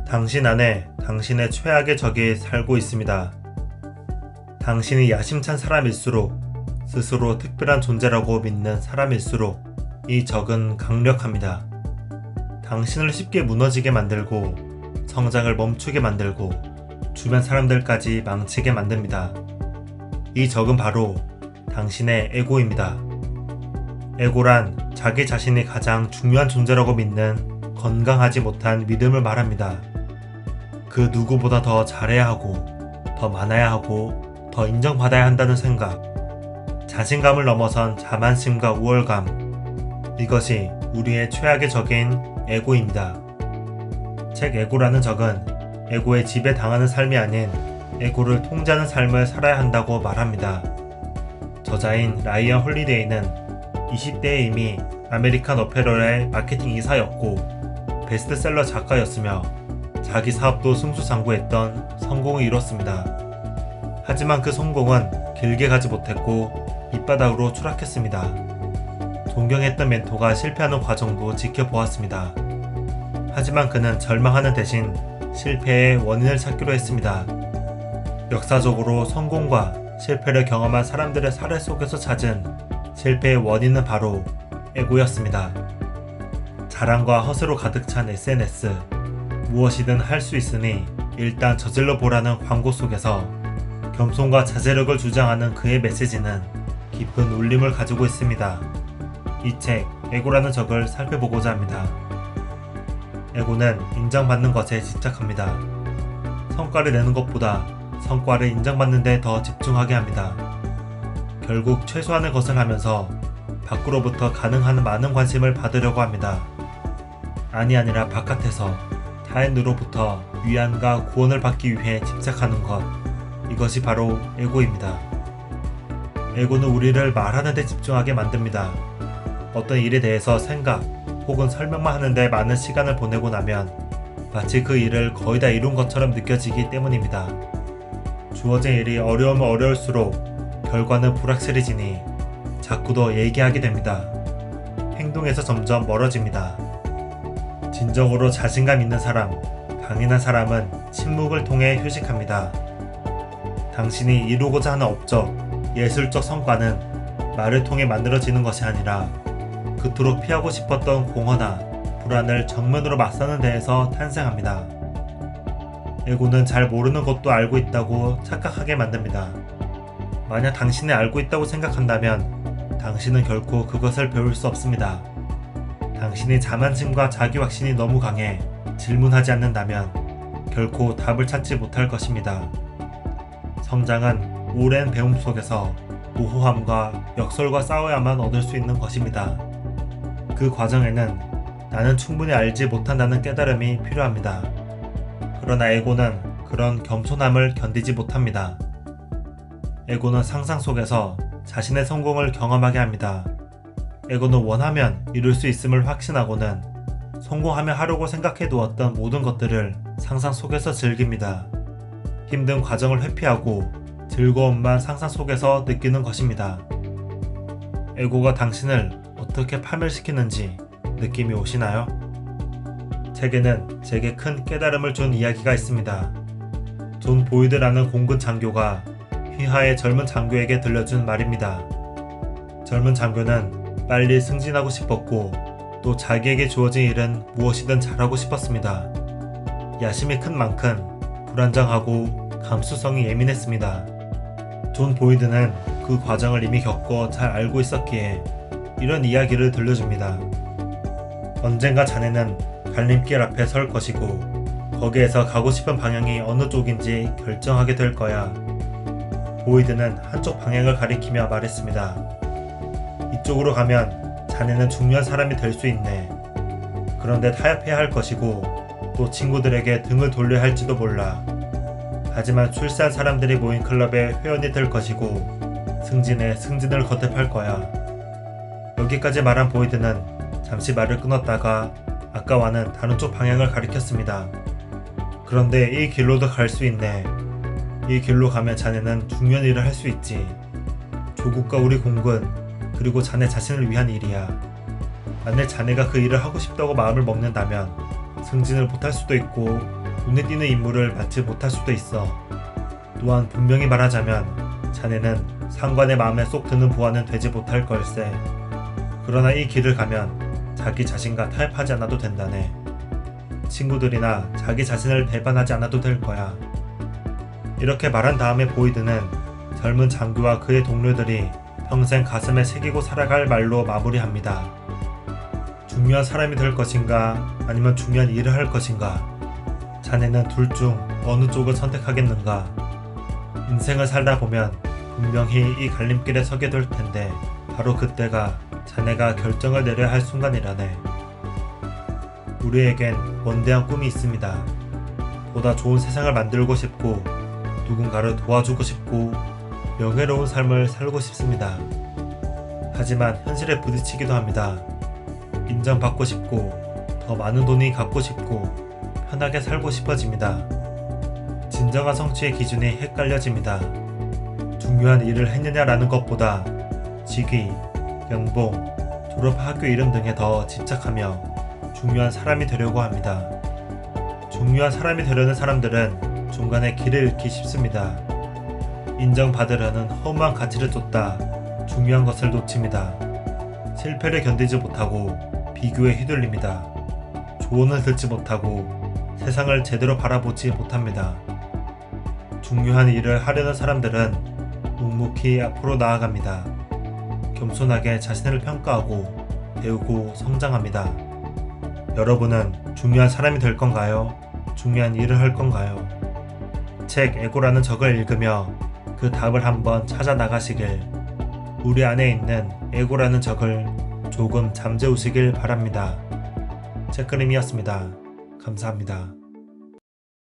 당신 안에 당신의 최악의 적이 살고 있습니다. 당신이 야심찬 사람일수록, 스스로 특별한 존재라고 믿는 사람일수록 이 적은 강력합니다. 당신을 쉽게 무너지게 만들고, 성장을 멈추게 만들고, 주변 사람들까지 망치게 만듭니다. 이 적은 바로 당신의 에고입니다. 에고란 자기 자신이 가장 중요한 존재라고 믿는 건강하지 못한 믿음을 말합니다. 그 누구보다 더 잘해야 하고, 더 많아야 하고, 더 인정받아야 한다는 생각, 자신감을 넘어선 자만심과 우월감, 이것이 우리의 최악의 적인 에고입니다. 책 에고라는 적은 에고의 지배 당하는 삶이 아닌 에고를 통제하는 삶을 살아야 한다고 말합니다. 저자인 라이언 홀리데이는 20대에 이미 아메리칸 어페럴의 마케팅 이사였고 베스트셀러 작가였으며 자기 사업도 승수장구했던 성공을 이뤘습니다. 하지만 그 성공은 길게 가지 못했고 밑바닥으로 추락했습니다. 존경했던 멘토가 실패하는 과정도 지켜보았습니다. 하지만 그는 절망하는 대신 실패의 원인을 찾기로 했습니다. 역사적으로 성공과 실패를 경험한 사람들의 사례 속에서 찾은 실패의 원인은 바로 에고였습니다. 자랑과 허세로 가득 찬 SNS, 무엇이든 할 수 있으니 일단 저질러 보라는 광고 속에서 겸손과 자제력을 주장하는 그의 메시지는 깊은 울림을 가지고 있습니다. 이 책 에고라는 적을 살펴보고자 합니다. 에고는 인정받는 것에 집착합니다. 성과를 내는 것보다 성과를 인정받는 데 더 집중하게 합니다. 결국 최소한의 것을 하면서 밖으로부터 가능한 많은 관심을 받으려고 합니다. 아니라 바깥에서 타인으로부터 위안과 구원을 받기 위해 집착하는 것, 이것이 바로 에고입니다. 에고는 우리를 말하는 데 집중하게 만듭니다. 어떤 일에 대해서 생각 혹은 설명만 하는데 많은 시간을 보내고 나면 마치 그 일을 거의 다 이룬 것처럼 느껴지기 때문입니다. 주어진 일이 어려우면 어려울수록 결과는 불확실해지니 자꾸 더 얘기하게 됩니다. 행동에서 점점 멀어집니다. 진정으로 자신감 있는 사람, 강인한 사람은 침묵을 통해 휴식합니다. 당신이 이루고자 하는 업적, 예술적 성과는 말을 통해 만들어지는 것이 아니라 그토록 피하고 싶었던 공허나 불안을 정면으로 맞서는 데에서 탄생합니다. 에고는 잘 모르는 것도 알고 있다고 착각하게 만듭니다. 만약 당신이 알고 있다고 생각한다면 당신은 결코 그것을 배울 수 없습니다. 당신의 자만심과 자기 확신이 너무 강해 질문하지 않는다면 결코 답을 찾지 못할 것입니다. 성장은 오랜 배움 속에서 모호함과 역설과 싸워야만 얻을 수 있는 것입니다. 그 과정에는 나는 충분히 알지 못한다는 깨달음이 필요합니다. 그러나 에고는 그런 겸손함을 견디지 못합니다. 에고는 상상 속에서 자신의 성공을 경험하게 합니다. 에고는 원하면 이룰 수 있음을 확신하고는 성공하면 하려고 생각해 두었던 모든 것들을 상상 속에서 즐깁니다. 힘든 과정을 회피하고 즐거움만 상상 속에서 느끼는 것입니다. 에고가 당신을 어떻게 파멸시키는지 느낌이 오시나요? 책에는 제게 큰 깨달음을 준 이야기가 있습니다. 존 보이드라는 공군 장교가 휘하의 젊은 장교에게 들려준 말입니다. 젊은 장교는 빨리 승진하고 싶었고 또 자기에게 주어진 일은 무엇이든 잘하고 싶었습니다. 야심이 큰 만큼 불안정하고 감수성이 예민했습니다. 존 보이드는 그 과정을 이미 겪어 잘 알고 있었기에 이런 이야기를 들려줍니다. 언젠가 자네는 갈림길 앞에 설 것이고 거기에서 가고 싶은 방향이 어느 쪽인지 결정하게 될 거야. 보이드는 한쪽 방향을 가리키며 말했습니다. 이쪽으로 가면 자네는 중요한 사람이 될 수 있네. 그런데 타협해야 할 것이고 또 친구들에게 등을 돌려야 할지도 몰라. 하지만 출세한 사람들이 모인 클럽의 회원이 될 것이고 승진에 승진을 거듭할 거야. 여기까지 말한 보이드는 잠시 말을 끊었다가 아까와는 다른 쪽 방향을 가리켰습니다. 그런데 이 길로도 갈 수 있네. 이 길로 가면 자네는 중요한 일을 할 수 있지. 조국과 우리 공군, 그리고 자네 자신을 위한 일이야. 만약 자네가 그 일을 하고 싶다고 마음을 먹는다면 승진을 못할 수도 있고 눈에 띄는 임무를 맡지 못할 수도 있어. 또한 분명히 말하자면 자네는 상관의 마음에 쏙 드는 부하는 되지 못할 걸세. 그러나 이 길을 가면 자기 자신과 타협하지 않아도 된다네. 친구들이나 자기 자신을 배반하지 않아도 될 거야. 이렇게 말한 다음에 보이드는 젊은 장교와 그의 동료들이 평생 가슴에 새기고 살아갈 말로 마무리합니다. 중요한 사람이 될 것인가 아니면 중요한 일을 할 것인가? 자네는 둘 중 어느 쪽을 선택하겠는가? 인생을 살다 보면 분명히 이 갈림길에 서게 될 텐데 바로 그때가 자네가 결정을 내려야 할 순간이라네. 우리에겐 원대한 꿈이 있습니다. 보다 좋은 세상을 만들고 싶고 누군가를 도와주고 싶고 명예로운 삶을 살고 싶습니다. 하지만 현실에 부딪히기도 합니다. 인정받고 싶고 더 많은 돈이 갖고 싶고 편하게 살고 싶어집니다. 진정한 성취의 기준이 헷갈려집니다. 중요한 일을 했느냐라는 것보다 직위, 연봉, 졸업 학교 이름 등에 더 집착하며 중요한 사람이 되려고 합니다. 중요한 사람이 되려는 사람들은 중간에 길을 잃기 쉽습니다. 인정받으려는 허무한 가치를 쫓다 중요한 것을 놓칩니다. 실패를 견디지 못하고 비교에 휘둘립니다. 조언을 듣지 못하고 세상을 제대로 바라보지 못합니다. 중요한 일을 하려는 사람들은 묵묵히 앞으로 나아갑니다. 겸손하게 자신을 평가하고 배우고 성장합니다. 여러분은 중요한 사람이 될 건가요? 중요한 일을 할 건가요? 책 에고라는 적을 읽으며 그 답을 한번 찾아 나가시길, 우리 안에 있는 에고라는 적을 조금 잠재우시길 바랍니다. 책그림이었습니다. 감사합니다.